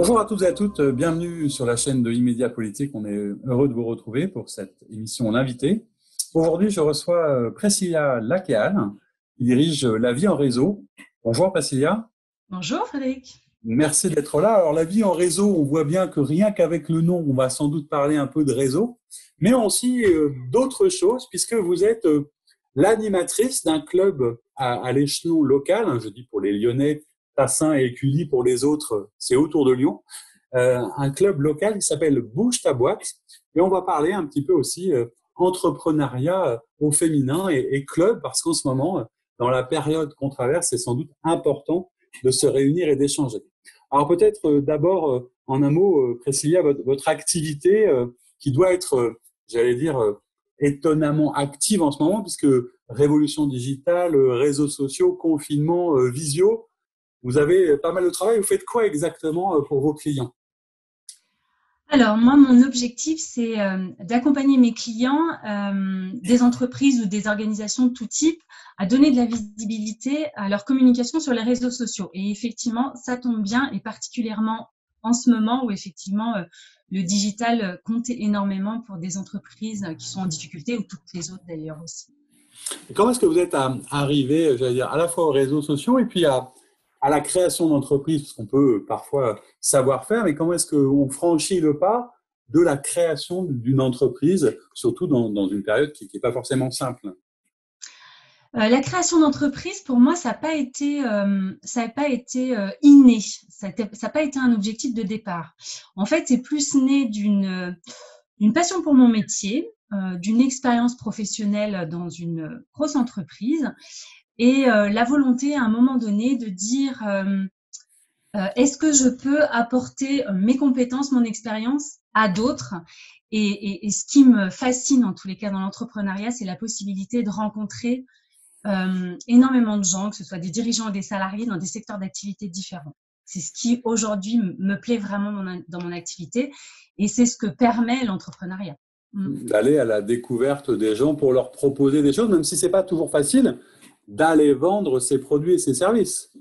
Bonjour à toutes et à toutes, bienvenue sur la chaîne de Immédiat Politique. On est heureux de vous retrouver pour cette émission L'invité. Aujourd'hui, je reçois Priscilla Lakeal, qui dirige La Vie en Réseau. Bonjour Priscilla. Bonjour Frédéric. Merci d'être là. Alors La Vie en Réseau, on voit bien que rien qu'avec le nom, on va sans doute parler un peu de réseau, mais aussi d'autres choses, puisque vous êtes l'animatrice d'un club à l'échelon local, je dis pour les Lyonnais, Tassin et Écully, pour les autres, c'est autour de Lyon, un club local qui s'appelle Bouge ta boîte. Et on va parler un petit peu aussi entrepreneuriat au féminin et club, parce qu'en ce moment, dans la période qu'on traverse, c'est sans doute important de se réunir et d'échanger. Alors peut-être d'abord, en un mot, Priscilla, votre activité qui doit être, j'allais dire, étonnamment active en ce moment, puisque révolution digitale, réseaux sociaux, confinement, visio, vous avez pas mal de travail. Vous faites quoi exactement pour vos clients? Alors moi, mon objectif, c'est d'accompagner mes clients, des entreprises ou des organisations de tout type, à donner de la visibilité à leur communication sur les réseaux sociaux. Et effectivement, ça tombe bien, et particulièrement en ce moment où effectivement le digital compte énormément pour des entreprises qui sont en difficulté, ou toutes les autres d'ailleurs aussi. Et comment est-ce que vous êtes arrivé, j'allais dire, à la fois aux réseaux sociaux et puis à la création d'entreprises, parce qu'on peut parfois savoir faire, mais comment est-ce qu'on franchit le pas de la création d'une entreprise, surtout dans une période qui n'est pas forcément simple? La création d'entreprise, pour moi, ça n'a pas été, inné. Ça n'a pas été un objectif de départ. En fait, c'est plus né d'une passion pour mon métier, d'une expérience professionnelle dans une grosse entreprise, et la volonté à un moment donné de dire est-ce que je peux apporter mes compétences, mon expérience à d'autres. Et ce qui me fascine en tous les cas dans l'entrepreneuriat, c'est la possibilité de rencontrer énormément de gens, que ce soit des dirigeants ou des salariés dans des secteurs d'activité différents. C'est ce qui aujourd'hui me plaît vraiment dans mon activité, et c'est ce que permet l'entrepreneuriat. D'aller à la découverte des gens pour leur proposer des choses, même si c'est pas toujours facile, d'aller vendre ses produits et ses services.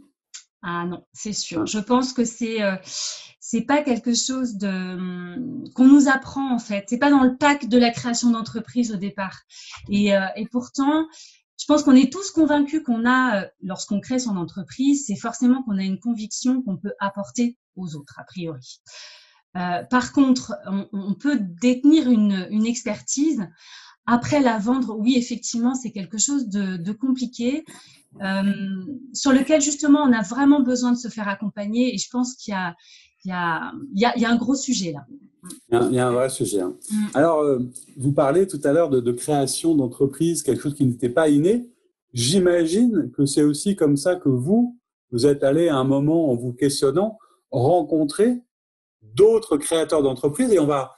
Ah non, c'est sûr. Je pense que c'est pas quelque chose qu'on nous apprend en fait. C'est pas dans le pack de la création d'entreprise au départ. Et pourtant, je pense qu'on est tous convaincus qu'on a, lorsqu'on crée son entreprise, c'est forcément qu'on a une conviction qu'on peut apporter aux autres, a priori. Par contre, on peut détenir une expertise. Après, la vendre, oui, effectivement, c'est quelque chose de compliqué, sur lequel, justement, on a vraiment besoin de se faire accompagner. Et je pense qu'il y a un gros sujet là. Il y a un vrai sujet. Hein. Alors, vous parlez tout à l'heure de création d'entreprise, quelque chose qui n'était pas inné. J'imagine que c'est aussi comme ça que vous êtes allé à un moment, en vous questionnant, rencontrer d'autres créateurs d'entreprises. Et on va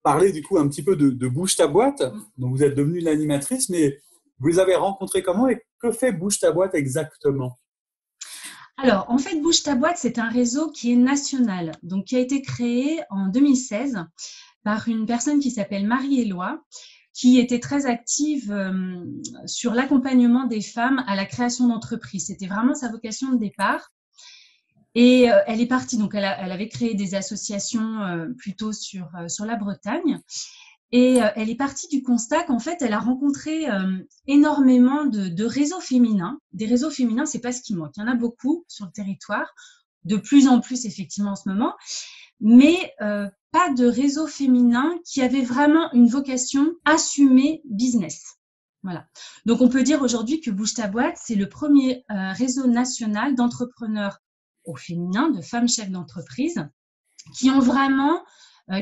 parler du coup un petit peu de Bouge ta boîte, dont vous êtes devenue l'animatrice, mais vous les avez rencontrés comment et que fait Bouge ta boîte exactement? Alors, en fait, Bouge ta boîte, c'est un réseau qui est national, donc qui a été créé en 2016 par une personne qui s'appelle Marie-Éloi, qui était très active sur l'accompagnement des femmes à la création d'entreprises. C'était vraiment sa vocation de départ. Et elle est partie, donc elle avait créé des associations plutôt sur la Bretagne. Et elle est partie du constat qu'en fait, elle a rencontré énormément de réseaux féminins. Des réseaux féminins, c'est pas ce qui manque. Il y en a beaucoup sur le territoire, de plus en plus effectivement en ce moment, mais pas de réseau féminin qui avait vraiment une vocation assumée business. Voilà. Donc on peut dire aujourd'hui que Bouge ta boîte, c'est le premier réseau national d'entrepreneurs au féminin, de femmes chefs d'entreprise, qui ont vraiment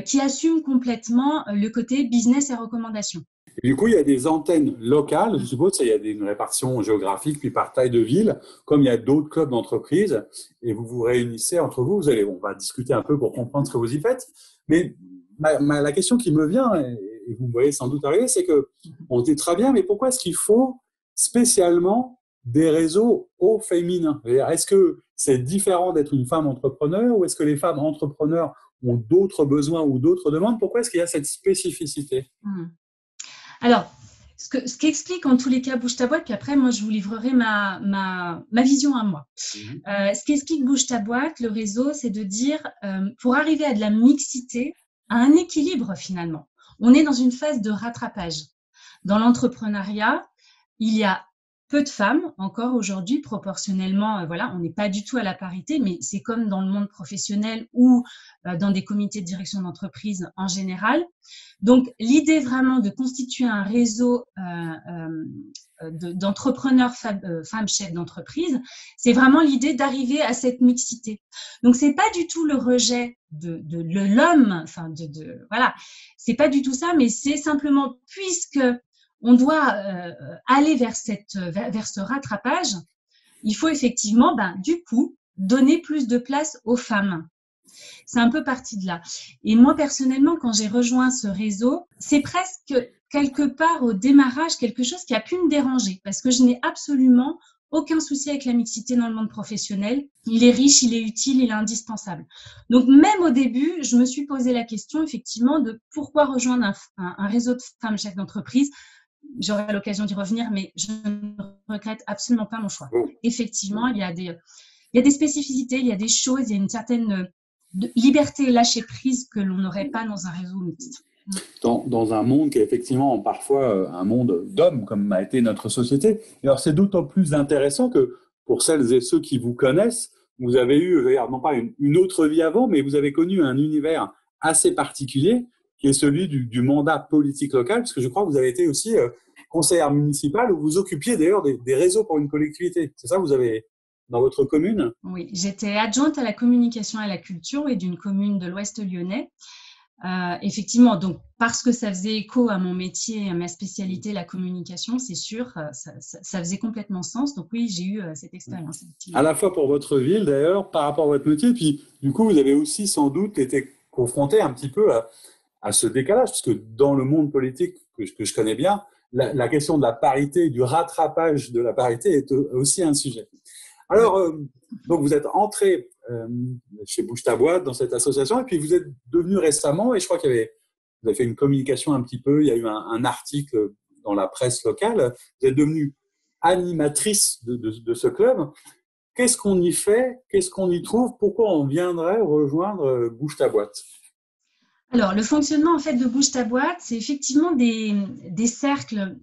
qui assument complètement le côté business et recommandation. Et du coup, il y a des antennes locales, je suppose, il y a une répartition géographique, puis par taille de ville, comme il y a d'autres clubs d'entreprise, et vous vous réunissez entre vous, on va discuter un peu pour comprendre ce que vous y faites, mais la question qui me vient, et vous me voyez sans doute arriver, c'est que on dit très bien, mais pourquoi est-ce qu'il faut spécialement des réseaux au féminin? Est-ce que c'est différent d'être une femme entrepreneur, ou est-ce que les femmes entrepreneurs ont d'autres besoins ou d'autres demandes? Pourquoi est-ce qu'il y a cette spécificité? Alors, Ce qui explique en tous les cas Bouge ta boîte, puis après, moi, je vous livrerai ma vision à moi. Ce qui explique Bouge ta boîte, le réseau, c'est de dire, pour arriver à de la mixité, à un équilibre finalement, on est dans une phase de rattrapage. Dans l'entrepreneuriat, il y a peu de femmes encore aujourd'hui, proportionnellement, voilà, on n'est pas du tout à la parité, mais c'est comme dans le monde professionnel ou dans des comités de direction d'entreprise en général. Donc, l'idée vraiment de constituer un réseau d'entrepreneurs femmes chefs d'entreprise, c'est vraiment l'idée d'arriver à cette mixité. Donc, c'est pas du tout le rejet de l'homme, enfin voilà, c'est pas du tout ça, mais c'est simplement puisque on doit aller vers ce rattrapage, il faut effectivement, du coup, donner plus de place aux femmes. C'est un peu parti de là. Et moi, personnellement, quand j'ai rejoint ce réseau, c'est presque quelque part au démarrage quelque chose qui a pu me déranger parce que je n'ai absolument aucun souci avec la mixité dans le monde professionnel. Il est riche, il est utile, il est indispensable. Donc, même au début, je me suis posé la question, effectivement, de pourquoi rejoindre un réseau de femmes chefs d'entreprise. J'aurai l'occasion d'y revenir, mais je ne regrette absolument pas mon choix. Effectivement, il y a des spécificités, il y a des choses, il y a une certaine liberté et lâcher prise que l'on n'aurait pas dans un réseau mixte. Dans un monde qui est effectivement parfois un monde d'hommes, comme a été notre société. Et alors, c'est d'autant plus intéressant que pour celles et ceux qui vous connaissent, vous avez eu, non pas une autre vie avant, mais vous avez connu un univers assez particulier qui est celui du mandat politique local, parce que je crois que vous avez été aussi conseillère municipale, où vous occupiez d'ailleurs des réseaux pour une collectivité. C'est ça, vous avez dans votre commune? Oui, j'étais adjointe à la communication et à la culture et d'une commune de l'Ouest lyonnais. Effectivement, donc parce que ça faisait écho à mon métier, à ma spécialité, la communication, c'est sûr, ça faisait complètement sens. Donc oui, j'ai eu cette expérience. À la fois pour votre ville d'ailleurs, par rapport à votre métier, puis du coup, vous avez aussi sans doute été confronté un petit peu à ce décalage, parce que dans le monde politique que je connais bien, la question de la parité, du rattrapage de la parité est aussi un sujet. Alors, donc vous êtes entré chez Bouge ta boîte dans cette association, et puis vous êtes devenu récemment, et je crois vous avez fait une communication un petit peu, il y a eu un article dans la presse locale, vous êtes devenue animatrice de ce club. Qu'est-ce qu'on y fait? Qu'est-ce qu'on y trouve? Pourquoi on viendrait rejoindre Bouge ta boîte? Alors, le fonctionnement en fait de Bouge ta boîte, c'est effectivement des cercles.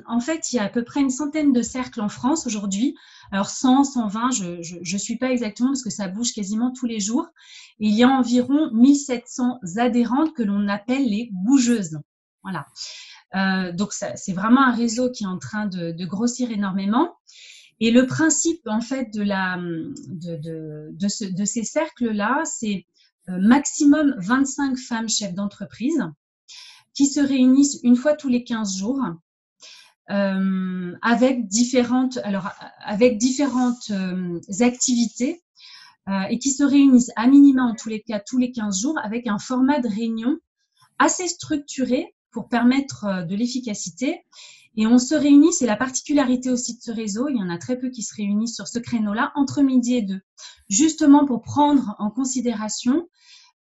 En fait, il y a à peu près une centaine de cercles en France aujourd'hui. Alors 100, 120, je suis pas exactement parce que ça bouge quasiment tous les jours. Et il y a environ 1700 adhérentes que l'on appelle les bougeuses. Voilà. Donc c'est vraiment un réseau qui est en train de grossir énormément. Et le principe en fait de ces cercles-là, c'est maximum 25 femmes chefs d'entreprise qui se réunissent une fois tous les 15 jours avec différentes activités et qui se réunissent à minima en tous les cas tous les 15 jours avec un format de réunion assez structuré pour permettre de l'efficacité. Et on se réunit, c'est la particularité aussi de ce réseau, il y en a très peu qui se réunissent sur ce créneau-là, entre midi et 2, justement pour prendre en considération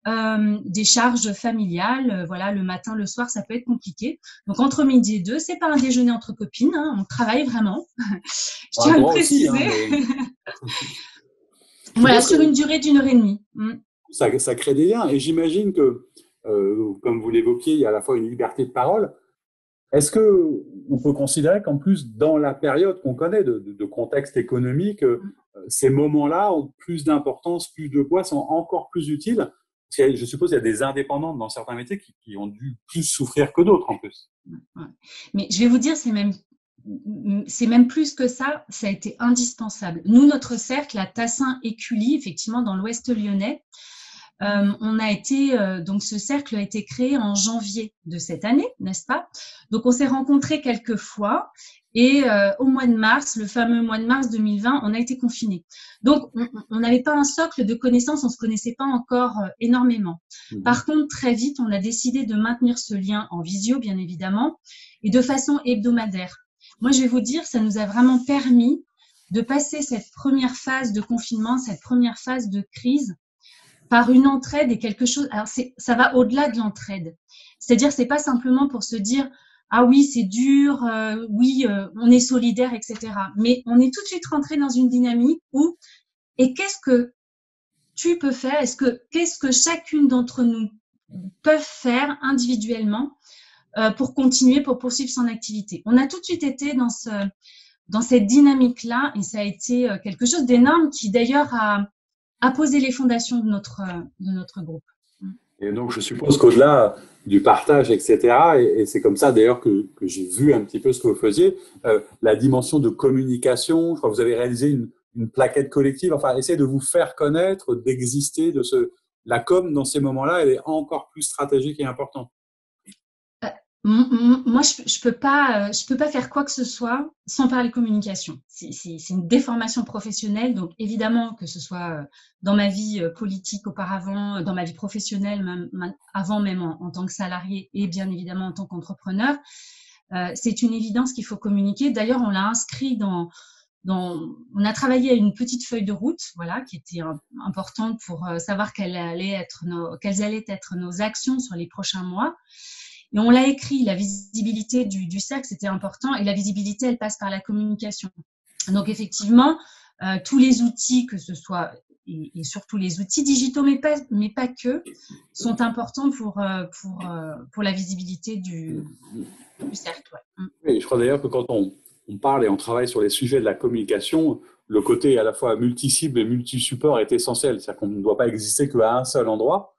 des charges familiales. Voilà, le matin, le soir, ça peut être compliqué. Donc, entre midi et 2, c'est pas un déjeuner entre copines, hein, on travaille vraiment. Je tiens à le préciser. Aussi, hein, voilà, sur une durée d'1h30. Ça crée des liens. Et j'imagine que, comme vous l'évoquiez, il y a à la fois une liberté de parole. Est-ce qu'on peut considérer qu'en plus, dans la période qu'on connaît de contexte économique, ces moments-là ont plus d'importance, plus de poids, sont encore plus utiles? Parce que je suppose qu'il y a des indépendantes dans certains métiers qui ont dû plus souffrir que d'autres en plus. Ouais. Mais je vais vous dire, c'est même plus que ça, ça a été indispensable. Nous, notre cercle à Tassin-Écully, effectivement, dans l'Ouest lyonnais, donc ce cercle a été créé en janvier de cette année, n'est-ce pas? Donc on s'est rencontrés quelques fois et au mois de mars, le fameux mois de mars 2020, on a été confinés. Donc on n'avait pas un socle de connaissances, on se connaissait pas encore énormément. Par contre, très vite, on a décidé de maintenir ce lien en visio, bien évidemment, et de façon hebdomadaire. Moi, je vais vous dire, ça nous a vraiment permis de passer cette première phase de confinement, cette première phase de crise, par une entraide et quelque chose. Alors ça va au-delà de l'entraide. C'est-à-dire, c'est pas simplement pour se dire ah oui, c'est dur, oui, on est solidaire, etc. Mais on est tout de suite rentré dans une dynamique où, et qu'est-ce que tu peux faire? Qu'est-ce que chacune d'entre nous peuvent faire individuellement pour continuer, pour poursuivre son activité? On a tout de suite été dans cette dynamique-là, et ça a été quelque chose d'énorme qui d'ailleurs a posé les fondations de notre groupe. Et donc, je suppose qu'au-delà du partage, etc., et c'est comme ça d'ailleurs que j'ai vu un petit peu ce que vous faisiez, la dimension de communication, je crois que vous avez réalisé une plaquette collective, enfin, essayer de vous faire connaître, d'exister, la com dans ces moments-là, elle est encore plus stratégique et importante. Moi, je peux pas faire quoi que ce soit sans parler communication. C'est une déformation professionnelle. Donc, évidemment, que ce soit dans ma vie politique auparavant, dans ma vie professionnelle, même, avant même en tant que salarié et bien évidemment en tant qu'entrepreneur, c'est une évidence qu'il faut communiquer. D'ailleurs, on l'a inscrit on a travaillé à une petite feuille de route, voilà, qui était importante pour savoir quelles allaient être nos actions sur les prochains mois. Et on l'a écrit, la visibilité du cercle, c'était important. Et la visibilité, elle passe par la communication. Donc, effectivement, tous les outils, que ce soit, et surtout les outils digitaux, mais pas que, sont importants pour la visibilité du cercle. Ouais. Oui, je crois d'ailleurs que quand on parle et on travaille sur les sujets de la communication, le côté à la fois multi-cible et multi-support est essentiel. C'est-à-dire qu'on ne doit pas exister qu'à un seul endroit.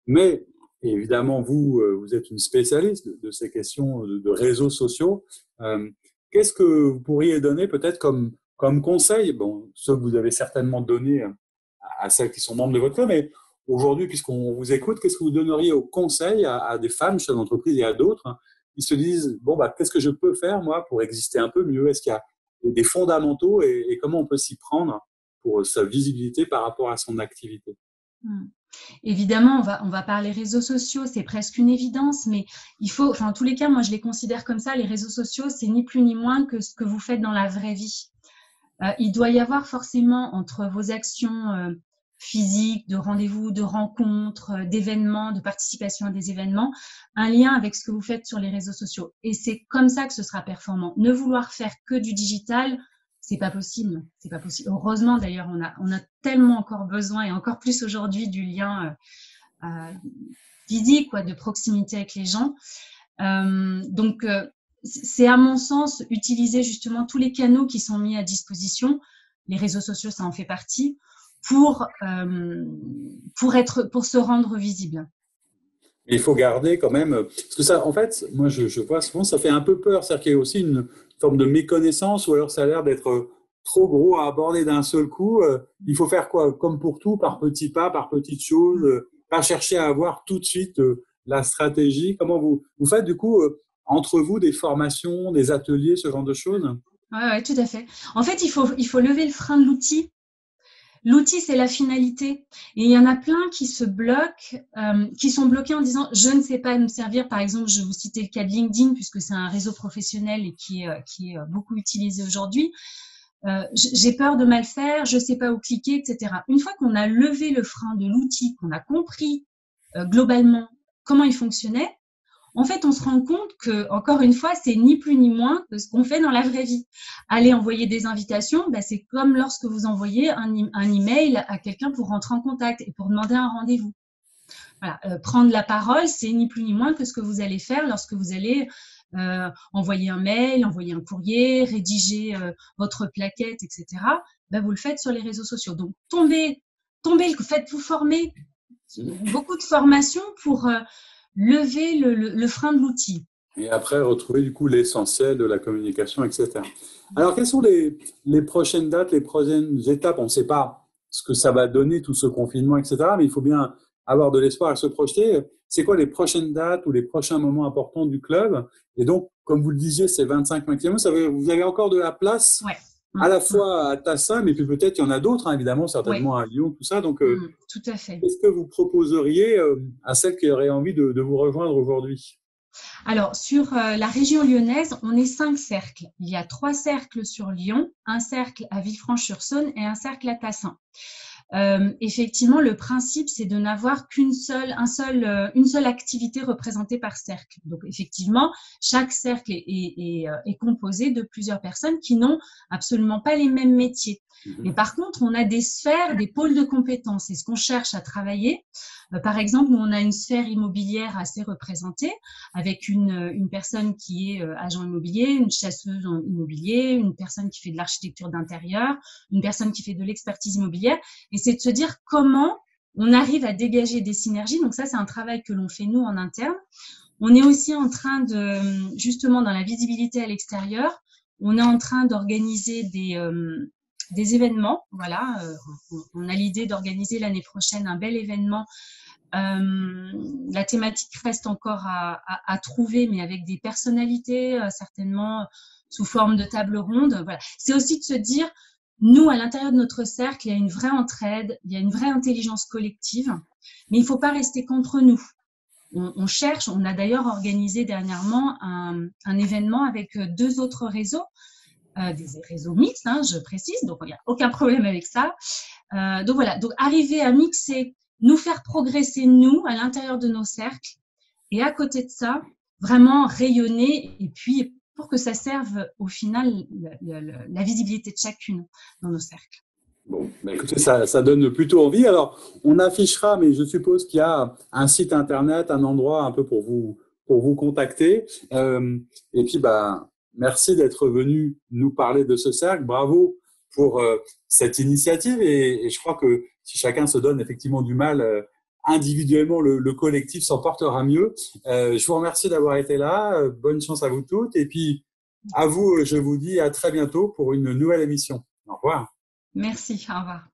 Mais évidemment, vous êtes une spécialiste de ces questions de réseaux sociaux. Qu'est-ce que vous pourriez donner peut-être comme conseil? Bon, ceux que vous avez certainement donnés à celles qui sont membres de votre club, mais aujourd'hui, puisqu'on vous écoute, qu'est-ce que vous donneriez au conseil à des femmes chefs d'entreprise et à d'autres qui se disent, bon, qu'est-ce que je peux faire, moi, pour exister un peu mieux? Est-ce qu'il y a des fondamentaux et comment on peut s'y prendre pour sa visibilité par rapport à son activité? Évidemment, on va parler réseaux sociaux, c'est presque une évidence, mais il faut, enfin, en tous les cas, moi, je les considère comme ça. Les réseaux sociaux, c'est ni plus ni moins que ce que vous faites dans la vraie vie. Il doit y avoir forcément entre vos actions physiques, de rendez-vous, de rencontres, d'événements, de participation à des événements, un lien avec ce que vous faites sur les réseaux sociaux. Et c'est comme ça que ce sera performant. Ne vouloir faire que du digital, c'est pas possible. C'est pas possible. Heureusement, d'ailleurs, on a tellement encore besoin, et encore plus aujourd'hui, du lien physique, de proximité avec les gens. Donc, c'est à mon sens utiliser justement tous les canaux qui sont mis à disposition. Les réseaux sociaux, ça en fait partie, pour se rendre visible. Il faut garder quand même, parce que ça, en fait, moi je vois souvent, ça fait un peu peur, c'est-à-dire qu'il y a aussi une forme de méconnaissance, ou alors ça a l'air d'être trop gros à aborder d'un seul coup. Il faut faire quoi? Comme pour tout, par petits pas, par petites choses, pas chercher à avoir tout de suite la stratégie. Comment vous faites du coup entre vous des formations, des ateliers, ce genre de choses? Ouais, tout à fait. En fait, il faut lever le frein de l'outil. L'outil, c'est la finalité. Et il y en a plein qui se bloquent, qui sont bloqués en disant « je ne sais pas me servir ». Par exemple, je vais vous citer le cas de LinkedIn, puisque c'est un réseau professionnel et qui est beaucoup utilisé aujourd'hui. J'ai peur de mal faire, je ne sais pas où cliquer, etc. Une fois qu'on a levé le frein de l'outil, qu'on a compris globalement comment il fonctionnait, en fait, on se rend compte que, encore une fois, c'est ni plus ni moins que ce qu'on fait dans la vraie vie. Aller envoyer des invitations, c'est comme lorsque vous envoyez un email à quelqu'un pour rentrer en contact et pour demander un rendez-vous. Voilà, prendre la parole, c'est ni plus ni moins que ce que vous allez faire lorsque vous allez envoyer un mail, envoyer un courrier, rédiger votre plaquette, etc. Vous le faites sur les réseaux sociaux. Donc, faites-vous former. Beaucoup de formations pour lever le frein de l'outil. Et après, retrouver du coup l'essentiel de la communication, etc. Alors, quelles sont les prochaines dates, les prochaines étapes? On ne sait pas ce que ça va donner, tout ce confinement, etc. Mais il faut bien avoir de l'espoir et se projeter. C'est quoi les prochaines dates ou les prochains moments importants du club? Et donc, comme vous le disiez, c'est 25 maximum. Vous avez encore de la place à la fois à Tassin, mais puis peut-être il y en a d'autres, évidemment, certainement à Lyon, tout ça. Donc, tout à fait. Qu'est-ce que vous proposeriez à celles qui auraient envie de vous rejoindre aujourd'hui? Alors, sur la région lyonnaise, on est 5 cercles. Il y a 3 cercles sur Lyon, un cercle à Villefranche-sur-Saône et un cercle à Tassin. effectivement, le principe, c'est de n'avoir une seule activité représentée par cercle. Donc, effectivement, chaque cercle est composé de plusieurs personnes qui n'ont absolument pas les mêmes métiers. Mais par contre, on a des sphères, des pôles de compétences. C'est ce qu'on cherche à travailler. Par exemple, on a une sphère immobilière assez représentée, avec une personne qui est agent immobilier, une chasseuse en immobilier, une personne qui fait de l'architecture d'intérieur, une personne qui fait de l'expertise immobilière. Et c'est de se dire comment on arrive à dégager des synergies. Donc ça, c'est un travail que l'on fait nous en interne. On est aussi en train de, justement, dans la visibilité à l'extérieur, on est en train d'organiser des événements. Voilà, on a l'idée d'organiser l'année prochaine un bel événement. La thématique reste encore à trouver, mais avec des personnalités, certainement sous forme de table ronde. Voilà. C'est aussi de se dire, nous, à l'intérieur de notre cercle, il y a une vraie entraide, il y a une vraie intelligence collective, mais il ne faut pas rester qu'entre nous. On cherche, on a d'ailleurs organisé dernièrement un événement avec 2 autres réseaux, des réseaux mixtes, hein, je précise, donc il n'y a aucun problème avec ça. Donc voilà, donc arriver à mixer, nous faire progresser nous à l'intérieur de nos cercles, et à côté de ça, vraiment rayonner, et puis pour que ça serve au final la visibilité de chacune dans nos cercles. Bon, bah écoutez, ça donne plutôt envie. Alors, on affichera, mais je suppose qu'il y a un site internet, un endroit un peu pour vous contacter. Et puis, bah, merci d'être venu nous parler de ce cercle. Bravo pour cette initiative. Et je crois que si chacun se donne effectivement du mal individuellement, le collectif s'en portera mieux. Je vous remercie d'avoir été là. Bonne chance à vous toutes. Et puis, à vous, je vous dis à très bientôt pour une nouvelle émission. Au revoir. Merci, au revoir.